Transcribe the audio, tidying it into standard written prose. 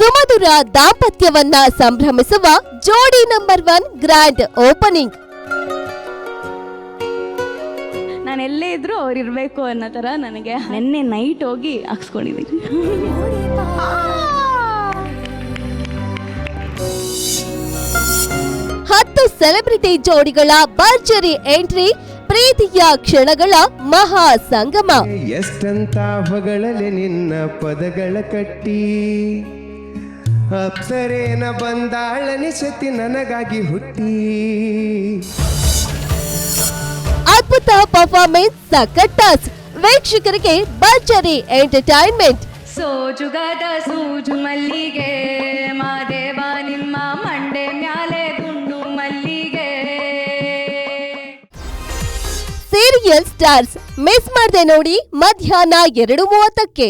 ಸುಮಧುರ ದಾಂಪತ್ಯವನ್ನ ಸಂಭ್ರಮಿಸುವ ಜೋಡಿ number 1 grand opening. ನಾನು ಎಲ್ಲೇ ಇದ್ರೂ ಅವ್ರು ಇರಬೇಕು ಅನ್ನೋ ಥರ ನನಗೆ ನಿನ್ನೆ ನೈಟ್ ಹೋಗಿ ಹಾಕ್ಸ್ಕೊಂಡಿದ್ದೀನಿ. ಹತ್ತು ಸೆಲೆಬ್ರಿಟಿ ಜೋಡಿಗಳ ಭರ್ಜರಿ ಎಂಟ್ರಿ, ಪ್ರೀತಿಯ ಕ್ಷಣಗಳ ಮಹಾ ಸಂಗಮ. ಎಷ್ಟಂತ ಹೊಗಳಲೆ ನಿನ್ನ ಪದಗಳ ಕಟ್ಟಿ, ಅಪ್ಸರೇನ ಬಂದಾಳನಿಸತಿ ನನಗಾಗಿ ಹುಟ್ಟಿ. ಅದ್ಭುತ ಪರ್ಫಾರ್ಮೆನ್ಸ್, ಸಖತ್ ವೀಕ್ಷಕರಿಗೆ ಭರ್ಜರಿ ಎಂಟರ್ಟೈನ್ಮೆಂಟ್. ಸೋಜುಗದ ಸೂಜು ಮಲ್ಲಿಗೆ ಮಾದೇವ ನಿಮ್ಮ ಮಂಡೆ ಮ್ಯಾಲೆ ಗುಂಡು ಮಲ್ಲಿಗೆ. ಸೀರಿಯಲ್ ಸ್ಟಾರ್ಸ್ ಮಿಸ್ ಮಾಡದೆ ನೋಡಿ ಮಧ್ಯಾಹ್ನ 2:30ಕ್ಕೆ.